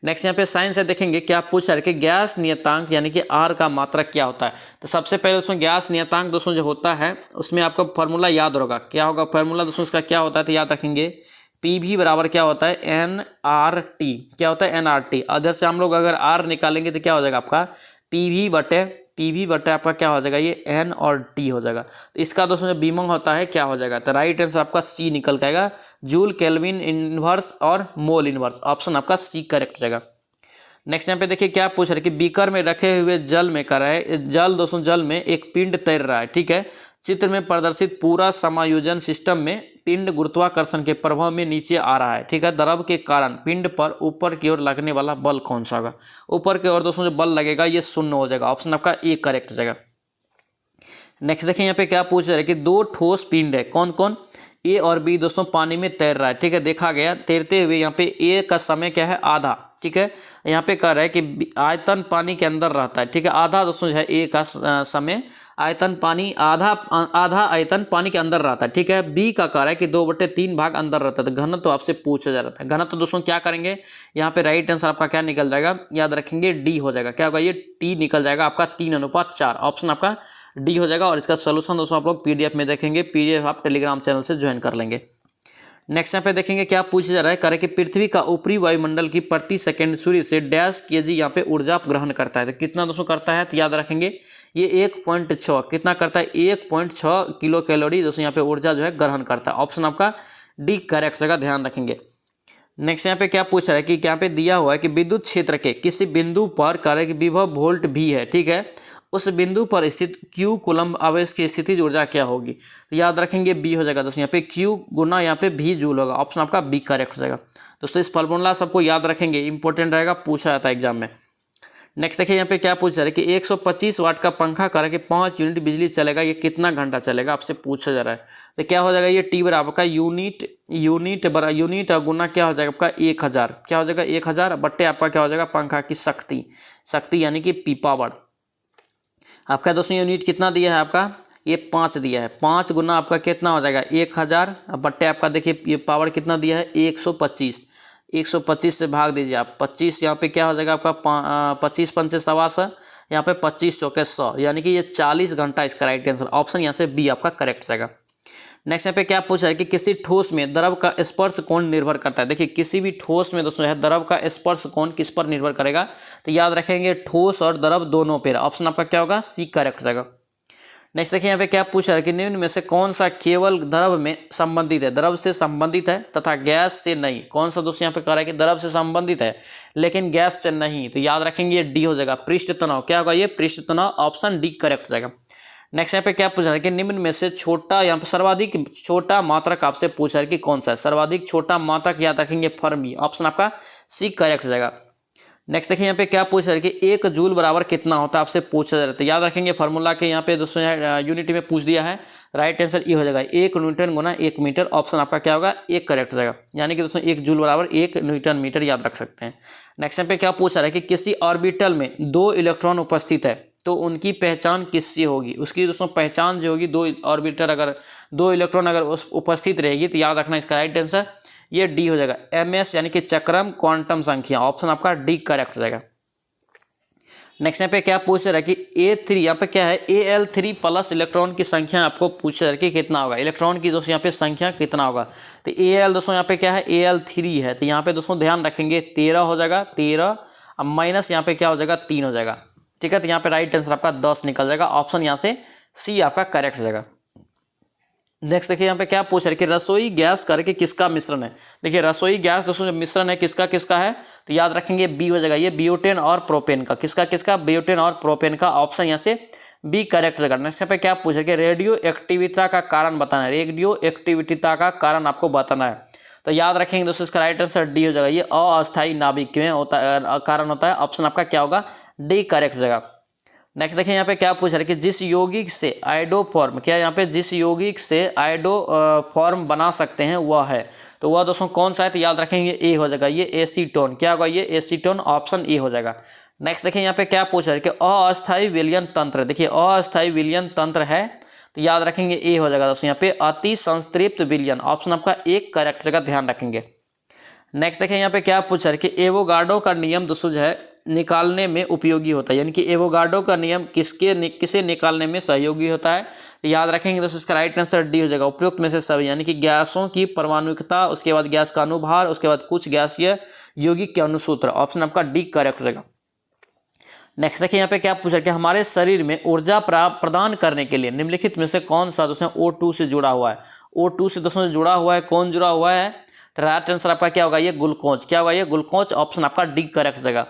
नेक्स्ट यहाँ पे साइंस है, देखेंगे क्या पूछा है कि गैस नियतांक यानी कि आर का मात्रक क्या होता है। तो सबसे पहले दोस्तों गैस नियतांक दोस्तों जो होता है उसमें आपको फॉर्मूला याद होगा। क्या होगा फॉर्मूला दोस्तों उसका, क्या होता है, तो याद रखेंगे पी भी बराबर क्या होता है, एन आर टी। क्या होता है, एन आर टी। अदर से हम लोग अगर आर निकालेंगे तो क्या हो जाएगा आपका, पी वी बटे आपका क्या हो जाएगा, ये एन और टी हो जाएगा। तो इसका दोस्तों जो बीमंग होता है क्या हो जाएगा, तो राइट आंसर आपका सी निकल के आएगा, जूल केल्विन इनवर्स और मोल इनवर्स। ऑप्शन आपका सी करेक्ट हो जाएगा। नेक्स्ट यहाँ पे देखिए क्या पूछ रहा है कि बीकर में रखे हुए जल में कर रहा है, जल दोस्तों जल में एक पिंड तैर रहा है। ठीक है, चित्र में प्रदर्शित पूरा समायोजन सिस्टम में पिंड गुरुत्वाकर्षण के प्रभाव में नीचे आ रहा है। ठीक है, द्रव के कारण पिंड पर ऊपर की ओर लगने वाला बल कौन सा होगा। ऊपर की ओर दोस्तों जो बल लगेगा ये शून्य हो जाएगा। ऑप्शन आपका ए करेक्ट हो जाएगा। नेक्स्ट देखिए यहाँ पे क्या पूछ रहा है कि दो ठोस पिंड है, कौन कौन, ए और बी दोस्तों पानी में तैर रहा है। ठीक है, देखा गया तैरते हुए यहाँ पे ए का समय क्या है, आधा। ठीक है, यहाँ पे कह रहा है कि आयतन पानी के अंदर रहता है। ठीक है, आधा दोस्तों जो है ए का समय आयतन पानी आधा आयतन पानी के अंदर रहता है। ठीक है, बी का कह रहा है कि 2/3 भाग अंदर रहता है। तो घनत्व तो आपसे पूछा जा रहा था, घनत्व तो दोस्तों क्या करेंगे, यहाँ पे राइट आंसर आपका क्या निकल जाएगा, याद रखेंगे डी हो जाएगा। क्या होगा ये, टी निकल जाएगा आपका 3:4। ऑप्शन आपका डी हो जाएगा। और इसका सोल्यूशन दोस्तों आप लोग पीडीएफ में देखेंगे, पीडीएफ आप टेलीग्राम चैनल से ज्वाइन कर लेंगे। नेक्स्ट यहाँ पे देखेंगे क्या पूछा जा रहा है, करे कि पृथ्वी का ऊपरी वायुमंडल की प्रति सेकंड सूर्य से डैश केजी यहाँ पे ऊर्जा ग्रहण करता है। तो कितना दोस्तों करता है, तो याद रखेंगे ये 1.6 कितना करता है, 1.6 किलो कैलोरी दोस्तों यहाँ पे ऊर्जा जो है ग्रहण करता है। ऑप्शन आपका डी करेक्ट जगह, ध्यान रखेंगे। नेक्स्ट यहाँ पे क्या पूछ रहा है कि यहाँ पे दिया हुआ है कि विद्युत क्षेत्र के किसी बिंदु पर करे कि विभव वोल्ट भी है। ठीक है, उस बिंदु पर स्थित क्यू कूलम्ब आवेश की स्थितिज ऊर्जा क्या होगी। तो याद रखेंगे बी हो जाएगा दोस्तों, यहाँ पे क्यू गुना यहाँ पे भी जूल होगा। ऑप्शन आपका बी करेक्ट हो जाएगा। दोस्तों इस फॉर्मूला सबको याद रखेंगे, इंपॉर्टेंट रहेगा, पूछा जाता है एग्जाम में। नेक्स्ट देखिए यहाँ पे क्या पूछ रहा है कि 125 वाट का पंखा करे कि 5 यूनिट बिजली चलेगा, ये कितना घंटा चलेगा, आपसे पूछा जा रहा है। तो क्या हो जाएगा, ये टी बराबर का यूनिट और गुना क्या हो जाएगा आपका 1000। क्या हो जाएगा 1000 बट्टे आपका क्या हो जाएगा, पंखा की शक्ति यानी कि पी पावर। आपका दोस्तों यूनिट कितना दिया है आपका, ये 5 दिया है। 5 गुना आपका कितना हो जाएगा 1000 बट्टे आपका देखिए ये पावर कितना दिया है 125। 125 से भाग दीजिए आप, 25 यहाँ पे क्या हो जाएगा आपका 25 पंचे 125, यहाँ पे 25 चौके 100, यानी कि ये 40 घंटा इसका राइट आंसर। ऑप्शन यहाँ से बी आपका करेक्ट जाएगा। नेक्स्ट यहाँ पे क्या पूछा है कि किसी ठोस में द्रव का स्पर्श कोण निर्भर करता है। देखिए किसी भी ठोस में दोस्तों है द्रव का स्पर्श कोण किस पर निर्भर करेगा, तो याद रखेंगे ठोस और द्रव दोनों पर। ऑप्शन आपका क्या होगा, सी करेक्ट रहेगा। नेक्स्ट देखिए यहाँ पे क्या पूछा है कि निम्न में से कौन सा केवल द्रव में संबंधित है, द्रव से संबंधित है तथा गैस से नहीं। कौन सा दोस्तों यहाँ पे कह रहा है कि द्रव से संबंधित है लेकिन गैस से नहीं, तो याद रखेंगे ये डी हो जाएगा, पृष्ठ तनाव। क्या होगा ये, पृष्ठ तनाव। ऑप्शन डी करेक्ट हो जाएगा। नेक्स्ट यहाँ पे क्या पूछा है कि निम्न में से छोटा, यहाँ पे सर्वाधिक छोटा मात्रक आपसे पूछा है कि कौन सा है। सर्वाधिक छोटा मात्रक याद रखेंगे फर्मी। ऑप्शन आपका सी करेक्ट हो जाएगा। नेक्स्ट देखिए यहाँ पे क्या पूछा है कि 1 जूल बराबर कितना होता है, आपसे पूछा जा रहा है। तो याद रखेंगे फार्मूला के यहाँ पे दोस्तों यूनिट में पूछ दिया है। राइट आंसर ये हो जाएगा 1 न्यूटन गुना 1 मीटर। ऑप्शन आपका क्या होगा, 1 करेक्ट हो जाएगा। यानी कि दोस्तों 1 जूल बराबर 1 न्यूटन मीटर याद रख सकते हैं। नेक्स्ट यहाँ पे क्या पूछा है कि किसी ऑर्बिटल में 2 इलेक्ट्रॉन उपस्थित है तो उनकी पहचान किससे होगी। उसकी दोस्तों पहचान जो होगी, 2 ऑर्बिटल अगर 2 इलेक्ट्रॉन अगर उपस्थित रहेगी तो याद रखना इसका राइट आंसर ये डी हो जाएगा, एमएस यानी कि चक्रम क्वांटम संख्या। ऑप्शन आपका डी करेक्ट हो जाएगा। नेक्स्ट यहाँ पे क्या पूछ रहा है कि A3 यहाँ पे क्या है, Al3 प्लस इलेक्ट्रॉन की संख्या आपको पूछ रहा है कि कितना होगा, इलेक्ट्रॉन की दोस्तों यहाँ पे संख्या कितना होगा। तो Al दोस्तों यहाँ पे क्या है, Al3 है, तो यहाँ पे दोस्तों ध्यान रखेंगे 13 हो जाएगा, 13 अब माइनस यहाँ पे क्या हो जाएगा 3 हो जाएगा। ठीक है, तो यहाँ पे राइट आंसर आपका 10 निकल जाएगा। ऑप्शन यहाँ से सी आपका करेक्ट हो जाएगा। नेक्स्ट देखिए यहाँ पे क्या पूछ रहे कि रसोई गैस करके किसका मिश्रण है। देखिए रसोई गैस दोस्तों मिश्रण है किसका किसका है, तो याद रखेंगे बी हो जाएगा, ये ब्यूटेन और प्रोपेन का। किसका किसका, ब्यूटेन और प्रोपेन का। ऑप्शन यहाँ से बी करेक्ट हो जाएगा। नेक्स्ट यहाँ पे क्या पूछ रहे कि रेडियो एक्टिविटी का कारण बताना है। रेडियो एक्टिविटीता का कारण आपको बताना है, तो याद रखेंगे दोस्तों इसका राइट आंसर डी हो जाएगा, ये अस्थायी नाभिक में होता है कारण होता है। ऑप्शन आपका क्या होगा, डी करेक्ट हो जाएगा। नेक्स्ट देखिए यहाँ पे क्या पूछ रहा है कि जिस यौगिक से आयोडो फॉर्म, क्या यहाँ पे जिस यौगिक से आयोडो फॉर्म बना सकते हैं वह है, तो वह दोस्तों कौन सा है, तो याद रखेंगे ए हो जाएगा, ये एसीटोन। क्या होगा, ये एसीटोन। ऑप्शन ए हो जाएगा। नेक्स्ट देखिए यहाँ पे क्या पूछ रहा है कि अस्थायी विलयन तंत्र। देखिए अस्थायी विलयन तंत्र है, तो याद रखेंगे ए हो जाएगा दोस्तों यहाँ पे अति संतृप्त विलयन। ऑप्शन आपका एक करेक्ट जगह, ध्यान रखेंगे। नेक्स्ट देखिए यहाँ पे क्या पूछा है कि एवोगाड्रो का नियम दोस्तों जो है निकालने में उपयोगी होता है, यानी कि एवोगाड्रो का नियम किसे निकालने में सहयोगी होता है, तो याद रखेंगे दोस्तों इसका राइट आंसर डी हो जाएगा, उपयुक्त में से सभी। यानी कि गैसों की परमाणुकता, उसके बाद गैस का अनुभार, उसके बाद कुछ गैसीय यौगिक के अनुसूत्र। ऑप्शन आपका डी करेक्ट हो जाएगा। नेक्स्ट देखिए यहाँ पे क्या पूछा कि हमारे शरीर में ऊर्जा प्रदान करने के लिए निम्नलिखित में से कौन सा दोस्तों O2 से जुड़ा हुआ है। O2 से दोस्तों जुड़ा हुआ है, कौन जुड़ा हुआ है, तो राइट आंसर आपका क्या होगा, ये ग्लूकोज। क्या होगा, ये ग्लूकोज। ऑप्शन आपका डी करेक्ट हो जाएगा।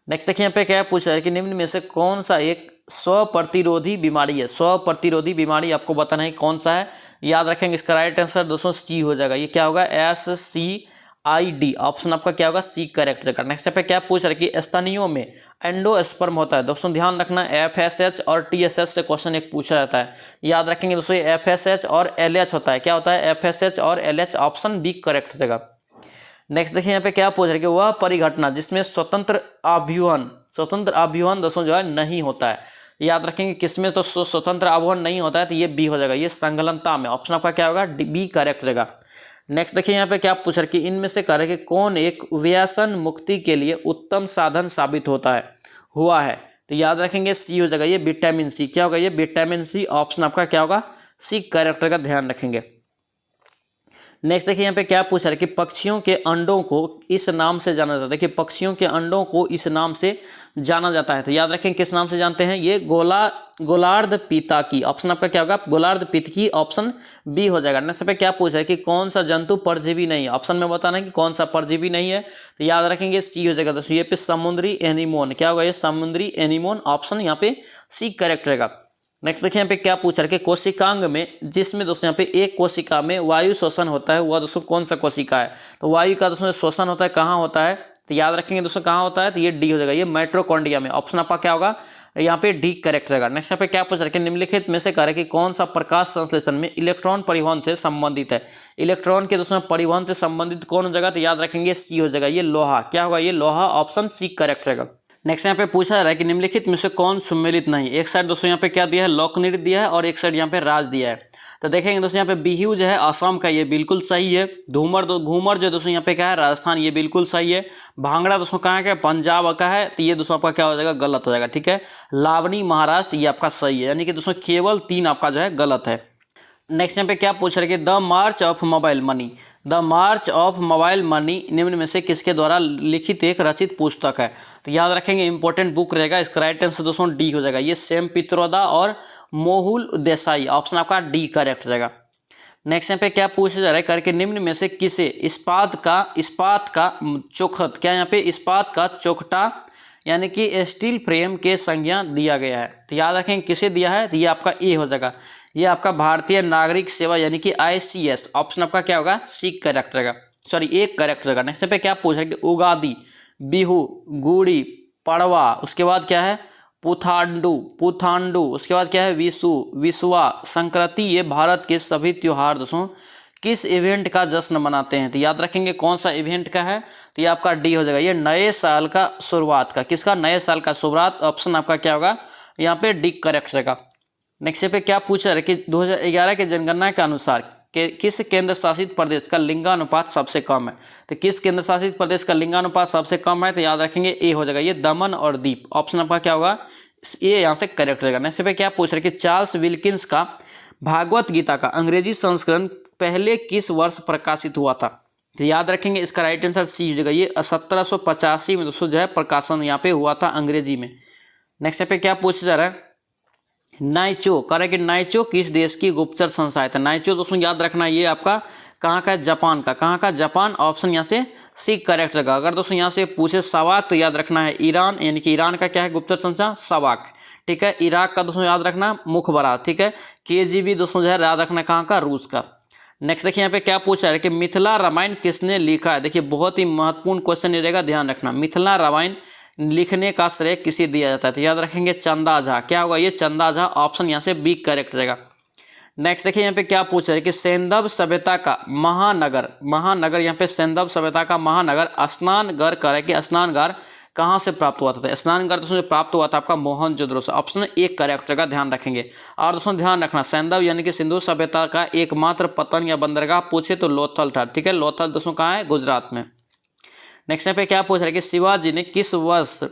नेक्स्ट देखिए यहाँ पे क्या पूछा है कि निम्न में से कौन सा एक स्वप्रतिरोधी बीमारी है। स्वप्रतिरोधी बीमारी आपको बताना है कौन सा है, याद रखेंगे इसका राइट आंसर दोस्तों सी हो जाएगा, ये क्या होगा, SCID। ऑप्शन आपका क्या होगा, सी करेक्ट रहेगा। नेक्स्ट पे क्या पूछ रहा है कि स्तनियों में एंडोस्पर्म होता है। दोस्तों ध्यान रखना FSH और TSH से क्वेश्चन एक पूछा जाता है, याद रखेंगे दोस्तों ये FSH और LH होता है। क्या होता है, FSH और LH। ऑप्शन बी करेक्ट रहेगा। नेक्स्ट देखिए यहाँ पे क्या पूछ रहे कि वह परिघटना जिसमें स्वतंत्र आव्यूहन दोस्तों जो है नहीं होता है, याद रखेंगे किसमें तो स्वतंत्र आव्यूहन नहीं होता है, तो ये बी हो जाएगा, ये संगलनता में। ऑप्शन आपका क्या होगा, बी करेक्ट रहेगा। नेक्स्ट देखिए यहाँ पे क्या पूछ रहे कि इनमें से कह रहे कि कौन एक व्यसन मुक्ति के लिए उत्तम साधन साबित हुआ है, तो याद रखेंगे सी हो जाएगा, ये विटामिन सी। क्या होगा, ये विटामिन सी। ऑप्शन आपका क्या होगा, सी करेक्ट रहेगा, ध्यान रखेंगे। नेक्स्ट देखिए यहाँ पे क्या पूछा है कि पक्षियों के अंडों को इस नाम से जाना जाता है। देखिए पक्षियों के अंडों को इस नाम से जाना जाता है, तो याद रखें किस नाम से जानते हैं, ये गोलार्ध पिताकी। ऑप्शन आपका क्या होगा, गोलार्ध पितकी। ऑप्शन बी हो जाएगा। नेक्स्ट पे क्या पूछा है कि कौन सा जंतु परजीवी नहीं है। ऑप्शन में बताना है कि कौन सा परजीवी नहीं है, तो याद रखेंगे सी हो जाएगा दोस्तों, ये पे समुद्री एनीमोन। क्या होगा, ये समुद्री एनीमोन। ऑप्शन यहाँ पे सी करेक्ट रहेगा। नेक्स्ट देखिए यहाँ पे क्या पूछ रहा है कि कोशिकांग में, जिसमें दोस्तों यहाँ पे एक कोशिका में वायु श्वसन होता है, वह दोस्तों कौन सा कोशिका है, तो वायु का दोस्तों श्वसन होता है कहाँ होता है, तो याद रखेंगे दोस्तों कहाँ होता है, तो ये डी हो जाएगा, ये माइटोकॉन्ड्रिया में। ऑप्शन आपका क्या होगा, यहाँ पे डी करेक्ट रहेगा। नेक्स्ट यहाँ पे क्या पूछ रहा है कि निम्नलिखित में से कह रहा है कि कौन सा प्रकाश संश्लेषण में इलेक्ट्रॉन परिवहन से संबंधित है। इलेक्ट्रॉन के दोस्तों परिवहन से संबंधित कौन हो जाएगा, तो याद रखेंगे सी हो जाएगा, ये लोहा। क्या होगा, ये लोहा। ऑप्शन सी करेक्ट रहेगा। नेक्स्ट यहाँ पे पूछा जा रहा है कि निम्नलिखित में से कौन सम्मिलित नहीं। एक साइड दोस्तों यहाँ पे क्या दिया है, लोकनृत्य दिया है, और एक साइड यहाँ पे राज दिया है। तो देखेंगे दोस्तों यहाँ पे बिहू जो है आसाम का, ये बिल्कुल सही है। घूमर जो दोस्तों यहाँ पे क्या है, राजस्थान, ये बिल्कुल सही है। भांगड़ा दोस्तों कहाँ का है, पंजाब का है, तो ये दोस्तों आपका क्या हो जाएगा, गलत हो जाएगा। ठीक है, लावनी महाराष्ट्र, ये आपका सही है। यानी कि दोस्तों केवल 3 आपका जो है गलत है। नेक्स्ट यहाँ पे क्या पूछ रहे कि the March of mobile money, the March of mobile money निम्न में से किसके द्वारा लिखित एक रचित पुस्तक है। तो याद रखेंगे इंपॉर्टेंट बुक रहेगा। इसका राइट आंसर दोस्तों डी हो जाएगा, ये सेम पित्रोदा और मोहुल देसाई, ऑप्शन आपका डी करेक्ट हो जाएगा। नेक्स्ट यहाँ पे क्या पूछा जा रहा है करके निम्न में से किसे इस्पात का चौखट, क्या यहाँ पे इस्पात का चौखटा यानी कि स्टील फ्रेम के संज्ञा दिया गया है। तो याद रखेंगे किसे दिया है, तो ये आपका ए हो जाएगा, ये आपका भारतीय नागरिक सेवा यानी कि ICS, ऑप्शन आपका क्या होगा सी करेक्ट रहेगा, सॉरी एक करेक्ट रहेगा। नेक्स्ट पे क्या पूछ रहा है कि उगादी, बिहू, गुड़ी पड़वा, उसके बाद क्या है पुथांडू, उसके बाद क्या है विशु, विश्वा संक्रांति, ये भारत के सभी त्योहार दोस्तों किस इवेंट का जश्न मनाते हैं। तो याद रखेंगे कौन सा इवेंट का है, तो ये आपका डी हो जाएगा, ये नए साल का शुरुआत का, किसका नए साल का शुरुआत, ऑप्शन आपका क्या होगा यहाँ पे डी करेक्ट रहेगा। नेक्स्ट पे क्या पूछा है कि 2011 के जनगणना के अनुसार किस केंद्र शासित प्रदेश का लिंगानुपात सबसे कम है। तो किस केंद्र शासित प्रदेश का लिंगानुपात सबसे कम है, तो याद रखेंगे ए हो जाएगा, ये दमन और दीप, ऑप्शन आपका क्या होगा ये यहाँ से करेक्ट रहेगा। नेक्स्ट पे क्या पूछ रहे कि चार्ल्स विल्किंस का भागवत गीता का अंग्रेजी संस्करण पहले किस वर्ष प्रकाशित हुआ था। तो याद रखेंगे इसका राइट आंसर सी हो जाएगा, ये 1785 में दोस्तों जो है प्रकाशन यहाँ पे हुआ था अंग्रेजी में। नेक्स्ट पे क्या पूछा जा रहा है नाइचो, करें कि नाइचो किस देश की गुप्तचर संस्था है। तो नाइचो दोस्तों याद रखना ये आपका कहाँ का है, जापान का, कहाँ का जापान, ऑप्शन यहाँ से सी करेक्ट रहेगा। अगर दोस्तों यहाँ से पूछे सवाक तो याद रखना है ईरान, यानी कि ईरान का क्या है गुप्तचर संस्था सवाक, ठीक है। इराक का दोस्तों याद रखना मुखबरा, ठीक है। KGB दोस्तों जो है याद रखना कहाँ का रूस का। नेक्स्ट देखिए यहाँ पे क्या पूछा है कि मिथिला रामायण किसने लिखा है। देखिए बहुत ही महत्वपूर्ण क्वेश्चन रहेगा, ध्यान रखना, मिथिला रामायण लिखने का श्रेय किसे दिया जाता है। तो याद रखेंगे चंदा झा, क्या होगा ये चंदा झा, ऑप्शन यहाँ से बी करेक्ट रहेगा। नेक्स्ट देखिए यहाँ पे क्या पूछ रहे हैं कि सेंधव सभ्यता का महानगर यहाँ पे सेंधव सभ्यता का महानगर स्नानगढ़ करे कि स्नानगढ़ कहाँ से प्राप्त हुआ था। स्नानगढ़ दोस्तों प्राप्त हुआ था आपका मोहनजोदड़ो से, ऑप्शन एक करेक्ट रहेगा, ध्यान रखेंगे। और दोस्तों ध्यान रखना सेंधव यानी कि सिंधु सभ्यता का एकमात्र पतन या बंदरगाह पूछे तो लोथल था, ठीक है। लोथल दोस्तों कहाँ है, गुजरात में। नेक्स्ट यहाँ पे क्या पूछ रहे हैं कि शिवाजी ने किस वर्ष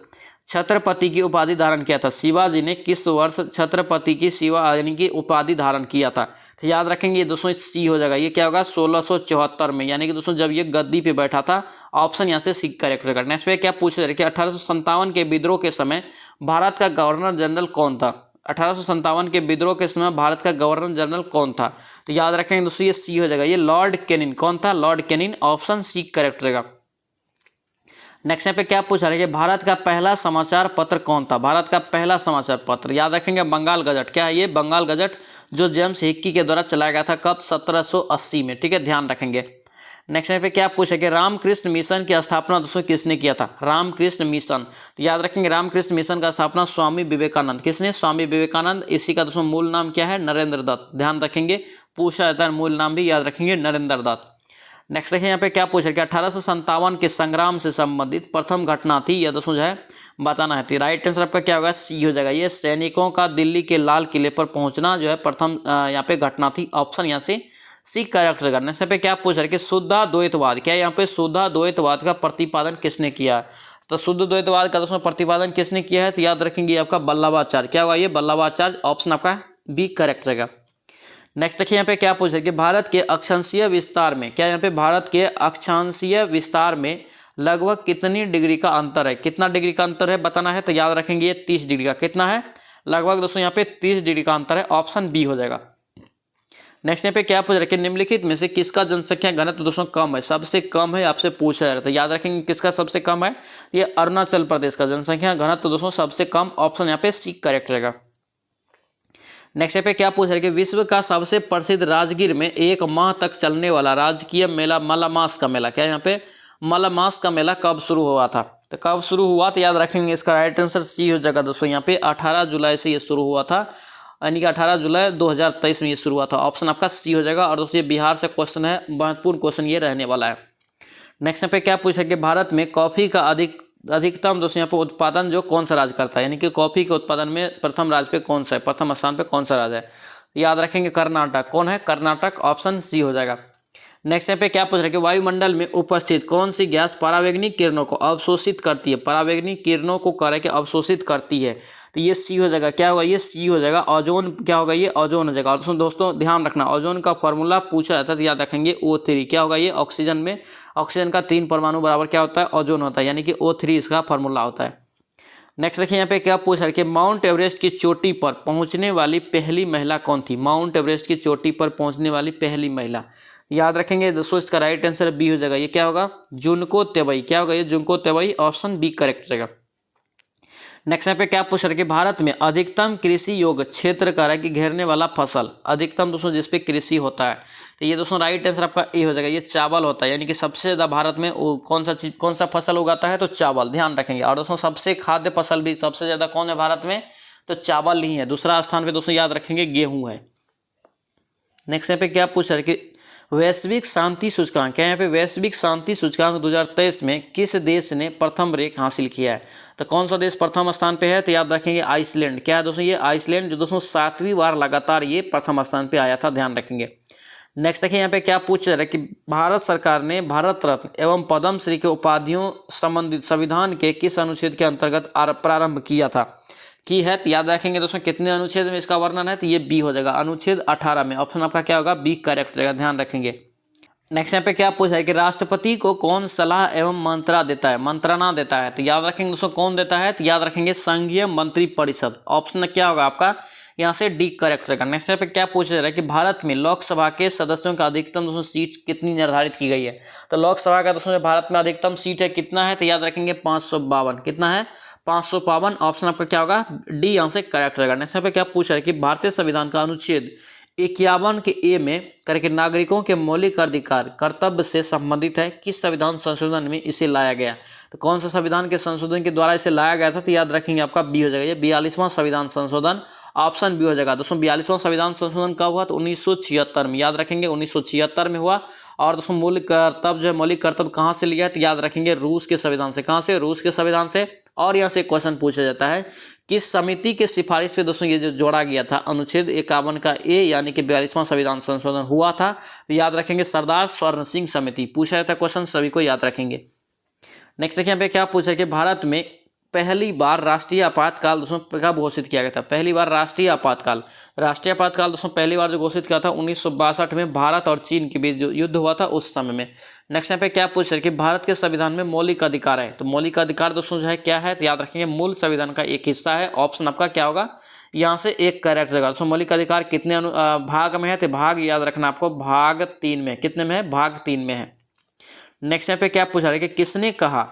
छत्रपति की उपाधि धारण किया था। शिवाजी ने किस वर्ष छत्रपति की यानी कि उपाधि धारण किया था। तो याद रखेंगे दोस्तों सी हो जाएगा, ये क्या होगा 1674 में, यानी कि दोस्तों जब ये गद्दी पे बैठा था, ऑप्शन यहाँ से सी करेक्ट रहेगा। नेक्स्ट पे क्या पूछ रहे हैं कि 1857 के विद्रोह के समय भारत का गवर्नर जनरल कौन था। 1857 के विद्रोह के समय भारत का गवर्नर जनरल कौन था। तो याद रखेंगे दोस्तों ये सी हो जाएगा, ये लॉर्ड कैनिंग, कौन था lord Canning, option C correct रहेगा। नेक्स्ट यहाँ पे क्या पूछा है कि भारत का पहला समाचार पत्र कौन था। भारत का पहला समाचार पत्र याद रखेंगे बंगाल गजट, क्या है ये बंगाल गजट, जो जेम्स हिक्की के द्वारा चलाया गया था, कब 1780 में, ठीक है, ध्यान रखेंगे। नेक्स्ट यहाँ पे क्या पूछा कि रामकृष्ण मिशन की स्थापना दोस्तों किसने किया था। रामकृष्ण मिशन, तो याद रखेंगे रामकृष्ण मिशन का स्थापना स्वामी विवेकानंद, किसने, स्वामी विवेकानंद। इसी का दोस्तों मूल नाम क्या है, नरेंद्र दत्त, ध्यान रखेंगे, पूछा जाता है मूल नाम भी याद रखेंगे नरेंद्र दत्त। नेक्स्ट देखिए यहाँ पे क्या पूछा कि 1857 के संग्राम से संबंधित प्रथम घटना थी, यह दोस्तों जो है बताना है। राइट आंसर आपका क्या होगा, सी हो जाएगा, ये सैनिकों का दिल्ली के लाल किले पर पहुंचना जो है प्रथम यहाँ पे घटना थी, ऑप्शन यहाँ से सी करेक्ट रहेगा। नेक्स्ट पे क्या पूछ रहा है कि शुद्धाद्वैतवाद, क्या यहाँ पे शुद्धाद्वैतवाद का प्रतिपादन किसने किया है। तो शुद्धाद्वैतवाद का दोस्तों प्रतिपादन किसने किया है, तो याद रखेंगे आपका वल्लभाचार्य, क्या होगा ये वल्लभाचार्य, ऑप्शन आपका बी करेक्ट रहेगा। नेक्स्ट देखिए यहाँ पे क्या पूछ रहे कि भारत के अक्षांशीय विस्तार में, क्या यहाँ पे भारत के अक्षांशीय विस्तार में लगभग कितनी डिग्री का अंतर है, कितना डिग्री का अंतर है बताना है। तो याद रखेंगे ये 30 डिग्री का, कितना है लगभग दोस्तों यहाँ पे 30 डिग्री का अंतर है, ऑप्शन बी हो जाएगा। नेक्स्ट यहाँ पे क्या पूछ रहे कि निम्नलिखित में से किसका जनसंख्या घनत्व दोस्तों कम है, सबसे कम है, आपसे पूछा जा रहा था। याद रखेंगे किसका सबसे कम है, ये अरुणाचल प्रदेश का जनसंख्या घनत्व दोस्तों सबसे कम, ऑप्शन यहाँ पे सी करेक्ट रहेगा। नेक्स्ट पे क्या पूछ रहे कि विश्व का सबसे प्रसिद्ध राजगीर में एक माह तक चलने वाला राजकीय मेला मलमास का मेला, क्या यहाँ पे मलमास का मेला कब शुरू हुआ था। तो कब शुरू हुआ, तो याद रखेंगे इसका राइट आंसर सी हो जाएगा दोस्तों, यहाँ पे 18 जुलाई से ये शुरू हुआ था, यानी कि 18 जुलाई 2023 में ये शुरू हुआ था, ऑप्शन आपका सी हो जाएगा। और दोस्तों ये बिहार से क्वेश्चन है, महत्वपूर्ण क्वेश्चन ये रहने वाला है। नेक्स्ट पे क्या पूछा कि भारत में कॉफ़ी का अधिकतम दोस्तों यहाँ पे उत्पादन जो कौन सा राज्य करता है, यानी कि कॉफ़ी के उत्पादन में प्रथम राज्य पे कौन सा है, प्रथम स्थान पे कौन सा राज्य है। याद रखेंगे कर्नाटक, कौन है कर्नाटक, ऑप्शन सी हो जाएगा। नेक्स्ट यहाँ पे क्या पूछ रहे हैं कि वायुमंडल में उपस्थित कौन सी गैस परावैंगनिक किरणों को अवशोषित करती है, परावैंगनिक किरणों को करे कि अवशोषित करती है। तो ये सी हो जाएगा, क्या होगा, ये सी हो जाएगा। ओजोन क्या होगा, ये ओजोन हो जाएगा। और दोस्तों ध्यान रखना, ओजोन का फॉर्मूला पूछा जाता है तो याद रखेंगे O3। क्या होगा, ये ऑक्सीजन में ऑक्सीजन का 3 परमाणु बराबर क्या होता है, ओजोन होता है, यानी कि O3 इसका फॉर्मूला होता है। नेक्स्ट देखिए यहाँ पे क्या पूछ रहा है कि माउंट एवरेस्ट की चोटी पर पहुंचने वाली पहली महिला कौन थी। माउंट एवरेस्ट की चोटी पर पहुंचने वाली पहली महिला, याद रखेंगे दोस्तों, इसका राइट आंसर बी हो जाएगा। ये क्या होगा, जुनको तेवई। क्या होगा, ये जुनको तेवई, ऑप्शन बी करेक्ट हो जाएगा। नेक्स्ट यहाँ पे क्या पूछ रहा है कि भारत में अधिकतम कृषि योग्य क्षेत्र का कि घेरने वाला फसल, अधिकतम दोस्तों जिस पे कृषि होता है, तो ये दोस्तों राइट आंसर आपका ए हो जाएगा। ये चावल होता है, यानी कि सबसे ज़्यादा भारत में कौन सा फसल उगाता है, तो चावल, ध्यान रखेंगे। और दोस्तों सबसे खाद्य फसल भी सबसे ज़्यादा कौन है भारत में, तो चावल ही है। दूसरा स्थान पे दोस्तों याद रखेंगे गेहूँ है। नेक्स्ट यहाँ पे क्या पूछ रहा है कि वैश्विक शांति सूचकांक, क्या यहाँ पे वैश्विक शांति सूचकांक 2023 में किस देश ने प्रथम रैंक हासिल किया है। तो कौन सा देश प्रथम स्थान पे है, तो याद रखेंगे आइसलैंड। क्या है दोस्तों, ये आइसलैंड, जो दोस्तों 7वीं बार लगातार ये प्रथम स्थान पे आया था, ध्यान रखेंगे। नेक्स्ट देखिए यहाँ पे क्या पूछ रहा है कि भारत सरकार ने भारत रत्न एवं पद्मश्री के उपाधियों संबंधित संविधान के किस अनुच्छेद के अंतर्गत प्रारंभ किया था, की है। तो याद रखेंगे दोस्तों कितने अनुच्छेद में इसका वर्णन है, तो ये बी हो जाएगा, अनुच्छेद 18 में। ऑप्शन आपका क्या होगा, बी करेक्ट हो जाएगा, ध्यान रखेंगे। नेक्स्ट यहाँ पे क्या पूछा है कि राष्ट्रपति को कौन सलाह एवं मंत्रणा देता है, मंत्रणा देता है। तो याद रखेंगे दोस्तों कौन देता है, तो याद रखेंगे संघीय मंत्री परिषद। ऑप्शन क्या होगा आपका, यहाँ से डी करेक्ट होगा। नेक्स्ट यहाँ पे क्या पूछा जा रहा है कि भारत में लोकसभा के सदस्यों का अधिकतम दोस्तों सीट कितनी निर्धारित की गई है। तो लोकसभा का दोस्तों भारत में अधिकतम सीट है कितना है, तो याद रखेंगे 552। कितना है, 552। ऑप्शन आपका क्या होगा, डी यहाँ से करेक्ट रहेगा। नेक्स्ट यहाँ पे क्या पूछ रहा है कि भारतीय संविधान का अनुच्छेद 51 के ए में करके नागरिकों के मौलिक अधिकार कर्तव्य से संबंधित है, किस संविधान संशोधन में इसे लाया गया। तो कौन सा संविधान के संशोधन के द्वारा इसे लाया गया था, तो याद रखेंगे आपका बी हो जाएगा, ये 42वां संविधान संशोधन, ऑप्शन बी हो जाएगा। दोस्तों 42वां संविधान संशोधन कब हुआ, तो 1976 में, याद रखेंगे 1976 में हुआ। और दोस्तों मौलिक कर्तव्य जो है, मौलिक कर्तव्य कहाँ से लिया है, तो याद रखेंगे रूस के संविधान से। कहाँ से, रूस के संविधान से। और यहाँ से क्वेश्चन पूछा जाता है किस समिति के सिफारिश पे दोस्तों ये जो जोड़ा गया था अनुच्छेद 51 का ए, यानी कि 42वां संविधान संशोधन हुआ था, तो याद रखेंगे सरदार स्वर्ण सिंह समिति। पूछा जाता है क्वेश्चन, सभी को याद रखेंगे। नेक्स्ट देखिए यहाँ पे क्या पूछा है कि भारत में पहली बार राष्ट्रीय आपातकाल दोस्तों कब घोषित किया गया था। पहली बार राष्ट्रीय आपातकाल दोस्तों पहली बार जो घोषित किया था 1962 में भारत और चीन के बीच जो युद्ध हुआ था उस समय में। नेक्स्ट यहाँ पे क्या पूछ रहे हैं कि भारत के संविधान में मौलिक अधिकार है। तो मौलिक अधिकार दोस्तों जो है क्या है, तो याद रखेंगे मूल संविधान का एक हिस्सा है। ऑप्शन आपका क्या होगा, यहाँ से एक करेक्ट रहेगा। दोस्तों मौलिक अधिकार कितने भाग में है, तो भाग याद रखना आपको, भाग 3 में। कितने में है, भाग 3 में है। नेक्स्ट यहाँ पे क्या पूछा है कि किसने कहा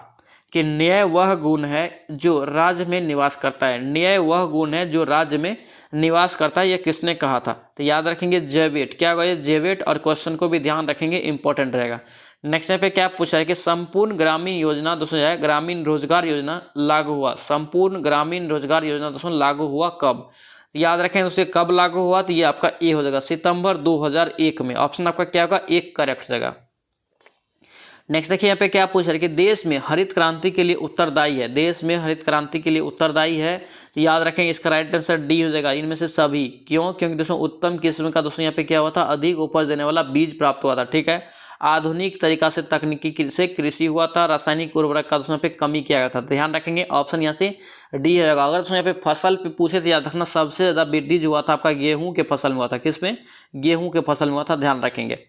कि न्याय वह गुण है जो राज्य में निवास करता है। न्याय वह गुण है जो राज्य में निवास करता है, यह किसने कहा था, तो याद रखेंगे जेवेट। क्या होगा, ये जेवेट। और क्वेश्चन को भी ध्यान रखेंगे, इंपॉर्टेंट रहेगा। नेक्स्ट यहाँ पे क्या पूछा है कि संपूर्ण ग्रामीण योजना दोस्तों जो है ग्रामीण रोजगार योजना लागू हुआ। संपूर्ण ग्रामीण रोजगार योजना दोस्तों लागू हुआ कब, याद रखें उसे कब लागू हुआ, तो ये आपका ए हो जाएगा, सितंबर 2001 में। ऑप्शन आपका क्या होगा, एक करेक्ट रहेगा। नेक्स्ट देखिए यहाँ पे क्या पूछ रहा है कि देश में हरित क्रांति के लिए उत्तरदायी है। देश में हरित क्रांति के लिए उत्तरदायी है, तो याद रखेंगे इसका राइट आंसर डी हो जाएगा, इनमें से सभी। क्यों, क्योंकि दोस्तों उत्तम किस्म का दोस्तों यहाँ पे क्या हुआ था, अधिक उपज देने वाला बीज प्राप्त हुआ था। ठीक है, आधुनिक तरीका से तकनीकी से कृषि हुआ था, रासायनिक उर्वरक का दोस्तों यहाँ पे कमी किया गया था। ध्यान रखेंगे ऑप्शन यहाँ से डी हो जाएगा। अगर दोस्तों यहाँ पे फसल पे पूछे तो याद रखना सबसे ज़्यादा वृद्धि जो हुआ था आपका गेहूँ के फसल में हुआ था। किसमें, गेहूँ के फसल में हुआ था, ध्यान रखेंगे।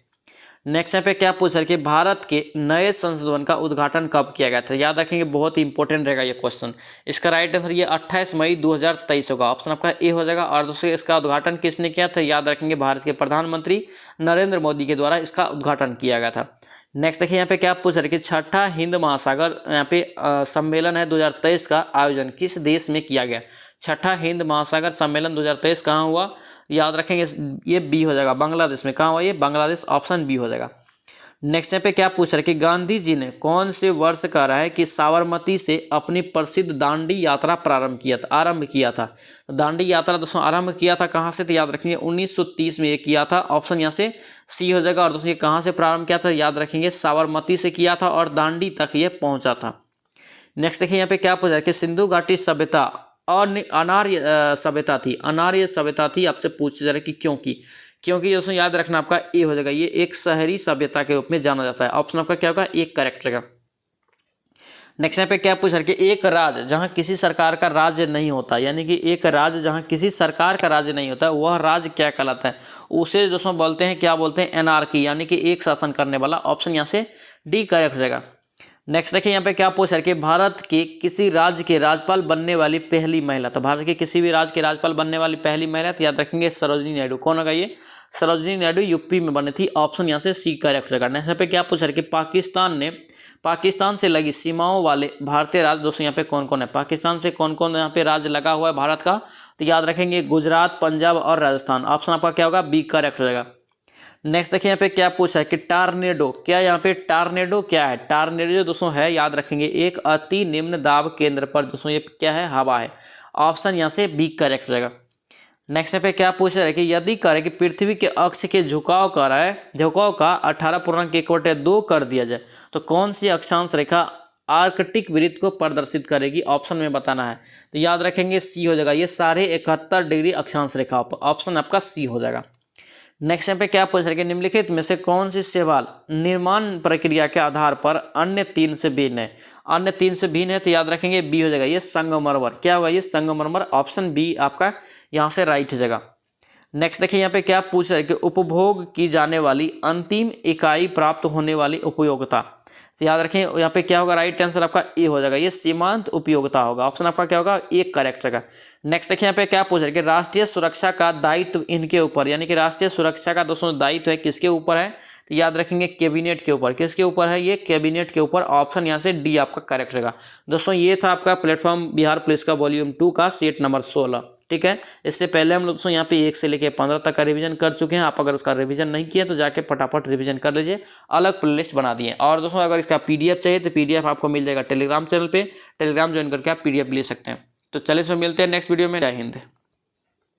नेक्स्ट यहाँ पे क्या पूछ रहा है कि भारत के नए संसद भवन का उद्घाटन कब किया गया था। याद रखेंगे बहुत ही इंपॉर्टेंट रहेगा ये क्वेश्चन। इसका राइट आंसर ये 28 मई 2023 होगा। ऑप्शन आपका ए हो जाएगा। और दूसरे इसका उद्घाटन किसने किया था, याद रखेंगे भारत के प्रधानमंत्री नरेंद्र मोदी के द्वारा इसका उद्घाटन किया गया था। नेक्स्ट देखिए यहाँ पे क्या पूछ रहा है कि छठा हिंद महासागर यहाँ पे सम्मेलन है 2023 का आयोजन किस देश में किया गया। छठा हिंद महासागर सम्मेलन 2023 कहाँ हुआ, याद रखेंगे ये बी हो जाएगा, बांग्लादेश में। कहाँ हुआ ये, बांग्लादेश। ऑप्शन बी हो जाएगा। नेक्स्ट यहाँ पे क्या पूछ रहा है कि गांधी जी ने कौन से वर्ष कहा है कि साबरमती से अपनी प्रसिद्ध दांडी यात्रा आरंभ किया था। दांडी यात्रा दोस्तों आरंभ किया था कहाँ से, तो याद रखेंगे 1930 में ये किया था। ऑप्शन यहाँ से सी हो जाएगा। और दोस्तों ये कहाँ से प्रारंभ किया था, याद रखेंगे साबरमती से किया था और दांडी तक ये पहुँचा था। नेक्स्ट देखिए यहाँ पे क्या पूछ रहा है कि सिंधु घाटी सभ्यता और अनार्य सभ्यता थी, अनार्य सभ्यता थी। आपसे पूछ जा रहा है कि क्यों की, क्योंकि दोस्तों याद रखना आपका ए हो जाएगा, ये एक शहरी सभ्यता के रूप में जाना जाता है। ऑप्शन आपका क्या होगा, एक करेक्ट रहेगा। नेक्स्ट यहाँ पे क्या पूछ रहा है कि एक राज्य जहाँ किसी सरकार का राज्य नहीं होता, यानी कि एक राज्य जहाँ किसी सरकार का राज्य नहीं होता वह राज्य क्या कहलाता है, उसे दोस्तों बोलते हैं, क्या बोलते हैं, एनार्की, यानी कि एक शासन करने वाला। ऑप्शन यहाँ से डी करेक्ट हो जाएगा। नेक्स्ट देखिए यहाँ पे क्या पूछ रहा है कि भारत के किसी राज्य के राज्यपाल बनने वाली पहली महिला, तो भारत के किसी भी राज्य के राज्यपाल बनने वाली पहली महिला, तो याद रखेंगे सरोजिनी नायडू। कौन होगा ये, सरोजिनी नायडू यूपी में बनी थी। ऑप्शन यहाँ से सी करेक्ट हो जाएगा। नेक्स्ट यहाँ पे क्या पूछ रहा है कि पाकिस्तान से लगी सीमाओं वाले भारतीय राज्य, दोस्तों यहाँ पे कौन कौन है, पाकिस्तान से कौन कौन यहाँ पे राज्य लगा हुआ है भारत का, तो याद रखेंगे गुजरात, पंजाब और राजस्थान। ऑप्शन आपका क्या होगा, बी करेक्ट हो जाएगा। नेक्स्ट देखिए यहाँ पे क्या पूछा है कि टार्नेडो, क्या यहाँ पे टार्नेडो क्या है, टार्नेडो जो दोस्तों है याद रखेंगे एक अति निम्न दाब केंद्र पर दोस्तों ये क्या है, हवा है। ऑप्शन यहाँ से बी करेक्ट हो जाएगा। नेक्स्ट यहाँ पे क्या पूछ रहा है कि यदि करे कि पृथ्वी के अक्ष के झुकाव का 18.1/2 कर दिया जाए तो कौन सी अक्षांश रेखा आर्कटिक वृत्त को प्रदर्शित करेगी, ऑप्शन में बताना है। तो याद रखेंगे सी हो जाएगा, ये 71.5 डिग्री अक्षांश रेखा। ऑप्शन आपका सी हो जाएगा। नेक्स्ट यहाँ पे क्या पूछ रहे हैं कि निम्नलिखित में से कौन सी शैवाल निर्माण प्रक्रिया के आधार पर अन्य 3 से भिन्न है, अन्य 3 से भिन्न है, तो याद रखेंगे बी हो जाएगा, ये संगमरमर। क्या होगा, ये संगमरमर। ऑप्शन बी आपका यहाँ से राइट हो जाएगा। नेक्स्ट देखिए यहाँ पे क्या पूछ रहे हैं कि उपभोग की जाने वाली अंतिम इकाई प्राप्त होने वाली उपयोगिता, तो याद रखें यहाँ पे क्या होगा, राइट आंसर आपका ए हो जाएगा, ये सीमांत उपयोगिता होगा। ऑप्शन आपका क्या होगा, ए करेक्ट होगा। नेक्स्ट देखिए यहाँ पे क्या पूछ रहे हैं कि राष्ट्रीय सुरक्षा का दायित्व इनके ऊपर, यानी कि राष्ट्रीय सुरक्षा का दोस्तों दायित्व है किसके ऊपर है, तो याद रखेंगे कैबिनेट के ऊपर। किसके ऊपर है, ये कैबिनेट के ऊपर। ऑप्शन यहाँ से डी आपका करेक्ट होगा। दोस्तों ये था आपका प्लेटफॉर्म बिहार पुलिस का वॉल्यूम 2 का सेट नंबर 16। ठीक है, इससे पहले हम लोग दोस्तों यहाँ पे 1 से लेकर 15 तक का रिवीजन कर चुके हैं। आप अगर उसका रिवीजन नहीं किया तो जाके फटाफट रिवीजन कर लीजिए, अलग प्लेलिस्ट बना दिए। और दोस्तों अगर इसका पीडीएफ चाहिए तो पीडीएफ आपको मिल जाएगा टेलीग्राम चैनल पे, टेलीग्राम ज्वाइन करके आप पीडीएफ ले सकते हैं। तो चलिए इसमें मिलते हैं नेक्स्ट वीडियो में। जय हिंद।